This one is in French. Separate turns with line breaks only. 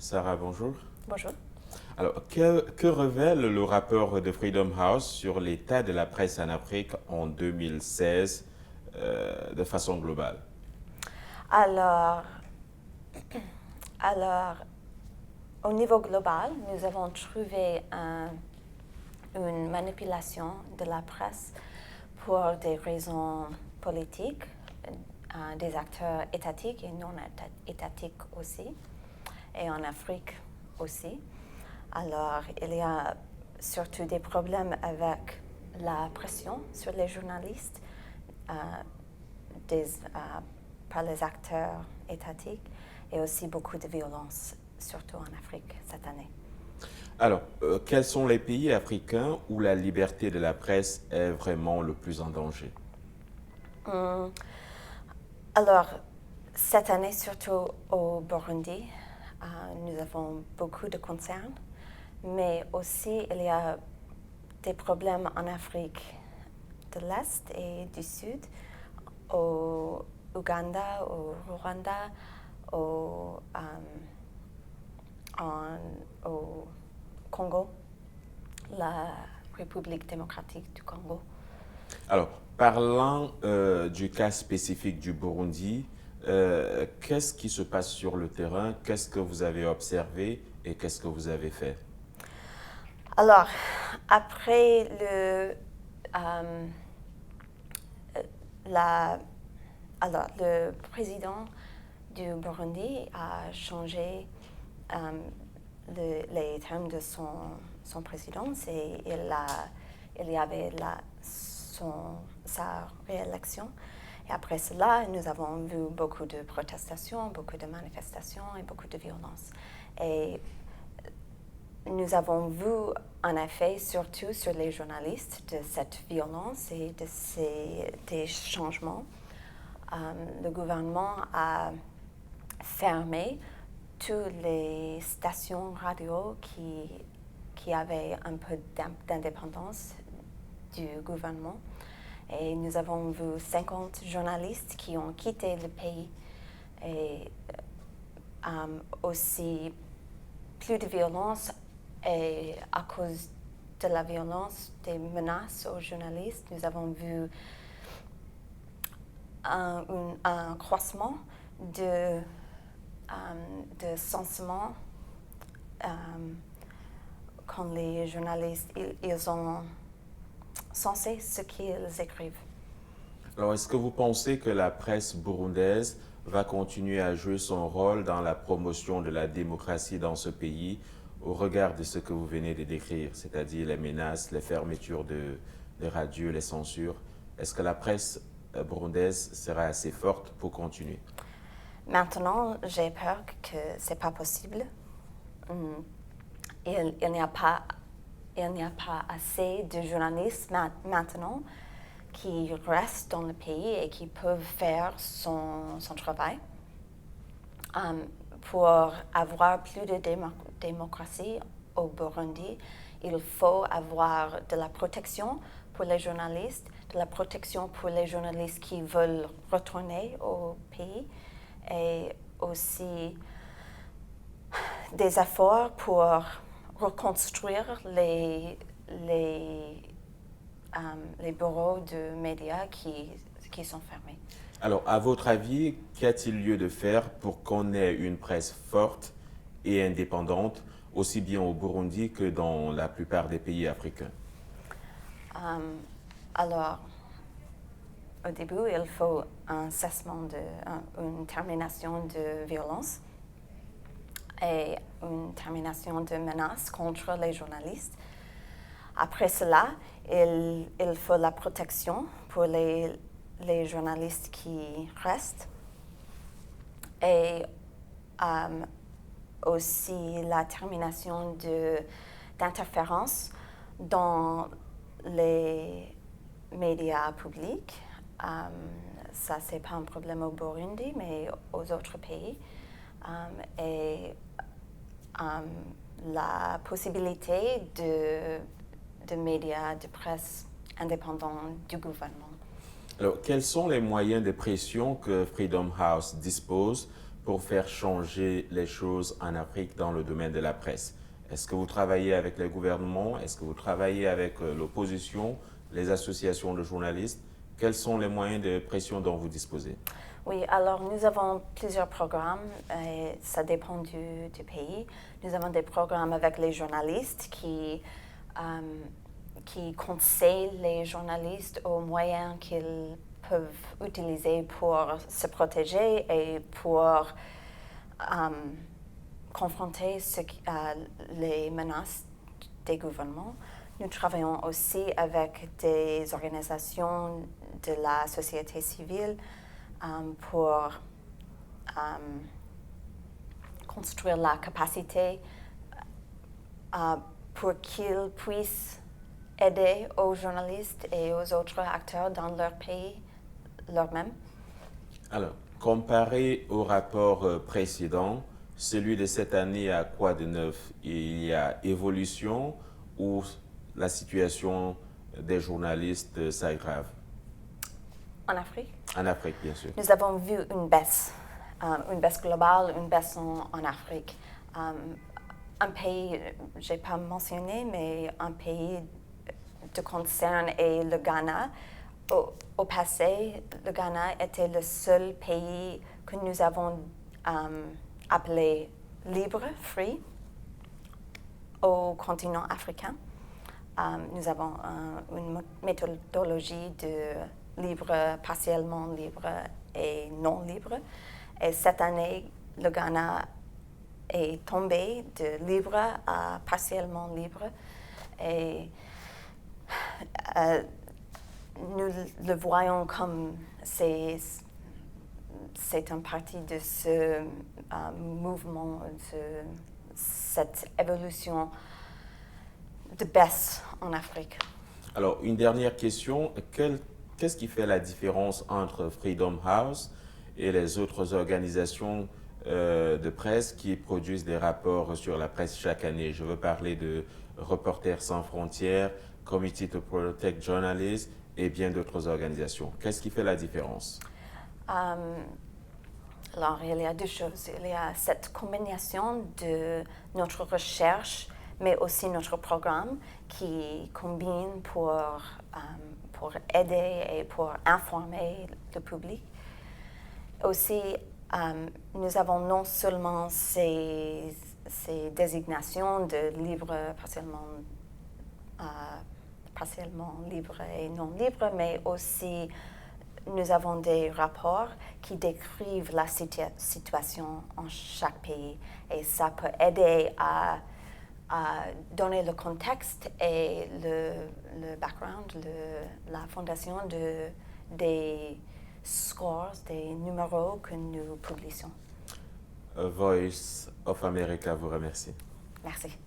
Sarah, bonjour.
Bonjour.
Alors, que révèle le rapport de Freedom House sur l'état de la presse en Afrique en 2016 de façon globale?
Alors, alors, au niveau global, nous avons trouvé une manipulation de la presse pour des raisons politiques, des acteurs étatiques et non étatiques aussi, et en Afrique aussi. Alors, il y a surtout des problèmes avec la pression sur les journalistes euh, par les acteurs étatiques et aussi beaucoup de violence, surtout en Afrique cette année.
Alors, quels sont les pays africains où la liberté de la presse est vraiment le plus en danger?
Alors, cette année, surtout au Burundi, nous avons beaucoup de concerns, mais aussi il y a des problèmes en Afrique de l'Est et du Sud, au Ouganda, au Rwanda, au Congo, la République démocratique du Congo.
Alors, parlant du cas spécifique du Burundi, qu'est-ce qui se passe sur le terrain? Qu'est-ce que vous avez observé et qu'est-ce que vous avez fait?
Alors, après le président du Burundi a changé les termes de son présidence et il y avait sa réélection. Et après cela, nous avons vu beaucoup de protestations, beaucoup de manifestations et beaucoup de violence. Et nous avons vu, en effet, surtout sur les journalistes, de cette violence et des changements. Le gouvernement a fermé toutes les stations radio qui avaient un peu d'indépendance du gouvernement. Et nous avons vu 50 journalistes qui ont quitté le pays. Et aussi plus de violence. Et à cause de la violence, des menaces aux journalistes, nous avons vu un croissement de sentiments quand les journalistes ils ont censé ce qu'ils écrivent.
Alors, est-ce que vous pensez que la presse burundaise va continuer à jouer son rôle dans la promotion de la démocratie dans ce pays au regard de ce que vous venez de décrire, c'est-à-dire les menaces, les fermetures de radios, les censures? Est-ce que la presse burundaise sera assez forte pour continuer?
Maintenant, j'ai peur que ce n'est pas possible. Il n'y a pas assez de journalistes maintenant qui restent dans le pays et qui peuvent faire son travail. Pour avoir plus de démocratie au Burundi, il faut avoir de la protection pour les journalistes, de la protection pour les journalistes qui veulent retourner au pays et aussi des efforts pour reconstruire les bureaux de médias qui sont fermés.
Alors, à votre avis, qu'a-t-il lieu de faire pour qu'on ait une presse forte et indépendante, aussi bien au Burundi que dans la plupart des pays africains?
Alors, au début, il faut un cessement une termination de violence et une termination de menaces contre les journalistes. Après cela, il faut la protection pour les journalistes qui restent et aussi la termination d'interférences dans les médias publics. Ça, ce n'est pas un problème au Burundi, mais aux autres pays. Et la possibilité de médias, de presse indépendants du gouvernement.
Alors, quels sont les moyens de pression que Freedom House dispose pour faire changer les choses en Afrique dans le domaine de la presse? Est-ce que vous travaillez avec les gouvernements? Est-ce que vous travaillez avec l'opposition, les associations de journalistes? Quels sont les moyens de pression dont vous disposez?
Oui, alors nous avons plusieurs programmes, et ça dépend du pays. Nous avons des programmes avec les journalistes qui conseillent les journalistes aux moyens qu'ils peuvent utiliser pour se protéger et pour confronter les menaces des gouvernements. Nous travaillons aussi avec des organisations de la société civile pour construire la capacité pour qu'ils puissent aider aux journalistes et aux autres acteurs dans leur pays, leur-même.
Alors, comparé au rapport précédent, celui de cette année a quoi de neuf? Il y a évolution ou la situation des journalistes s'aggrave?
En Afrique,
En Afrique, bien sûr.
nous avons vu une baisse globale, une baisse en Afrique. Un pays, je n'ai pas mentionné, mais un pays de concern est le Ghana. Au passé, le Ghana était le seul pays que nous avons appelé libre, free, au continent africain. Nous avons une méthodologie de libre, partiellement libre et non libre. Et cette année, le Ghana est tombé de libre à partiellement libre. Et nous le voyons comme c'est une partie de ce mouvement, de cette évolution de baisse en Afrique.
Alors, une dernière question. Qu'est-ce qui fait la différence entre Freedom House et les autres organisations de presse qui produisent des rapports sur la presse chaque année? Je veux parler de Reporters sans frontières, Committee to Protect Journalists et bien d'autres organisations. Qu'est-ce qui fait la différence?
Alors, il y a deux choses. Il y a cette combinaison de notre recherche, mais aussi notre programme qui combine pour aider et pour informer le public. Aussi, nous avons non seulement ces désignations de libre, partiellement libre et non libre, mais aussi nous avons des rapports qui décrivent la situation en chaque pays et ça peut aider à donner le contexte et le background, la fondation des scores, des numéros que nous publions.
Voice of America vous remercie.
Merci.